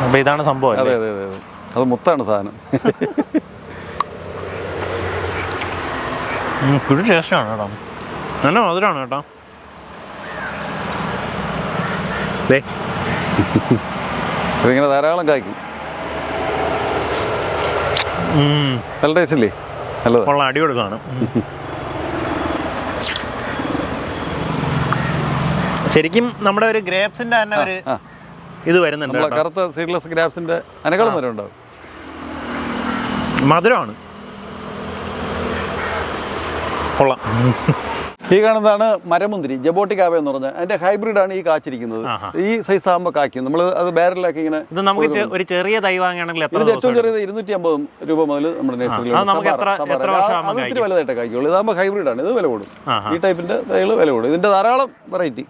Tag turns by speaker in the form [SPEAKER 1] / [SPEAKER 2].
[SPEAKER 1] അപ്പോൾ ഇതാണ് സംഭവം.
[SPEAKER 2] അതെ അതെ അതെ അതെ, അത് മുത്താണ് സാധനം.
[SPEAKER 1] കുഴി ടേസ്റ്റാണ് കേട്ടോ, നല്ല മധുരമാണ് കേട്ടോ.
[SPEAKER 2] ഇതിങ്ങനെ ധാരാളം കായ്ക്കും. നല്ല ടേസ്റ്റ് ഇല്ലേ? നല്ലത്,
[SPEAKER 1] കൊള്ളാം, അടിപൊളി സാധനം. ശരിക്കും നമ്മുടെ ഒരു ഗ്രേപ്സിന്റെ തന്നെ ഒരു ഇത് വരുന്നുണ്ട്,
[SPEAKER 2] കറുത്ത സീഡ്ലെസ് ഗ്രാപ്സിന്റെ അനകളും വരെ ഉണ്ടാവും.
[SPEAKER 1] മധുരമാണ്, കൊള്ളാം.
[SPEAKER 2] ഈ കാണുന്നതാണ് മരമുന്തിരി, ജബോട്ടിക്കാവ എന്ന് പറഞ്ഞാൽ അതിന്റെ ഹൈബ്രിഡാണ് ഈ കാച്ചിരിക്കുന്നത്. ഈ സൈസ് ആകുമ്പോൾ കായ്ക്കും. നമ്മൾ അത് ബാരലാക്കി ഇങ്ങനെ.
[SPEAKER 1] ഇത് നമുക്ക് ഒരു ചെറിയ തൈ വാങ്ങുകയാണെങ്കിൽ
[SPEAKER 2] ഇതിന്റെ ഏറ്റവും ചെറിയത് 250 രൂപ മുതൽ നമ്മുടെ നഴ്സറിയിൽ അത് ഇത്തിരി വലുതായിട്ട് കായ്ക്കുള്ളൂ. ഇതാകുമ്പോൾ ഹൈബ്രിഡാണ്, ഇത് വില കൂടും. ഈ ടൈപ്പിന്റെ തൈകൾ വില കൂടും. ഇതിന്റെ ധാരാളം വെറൈറ്റി.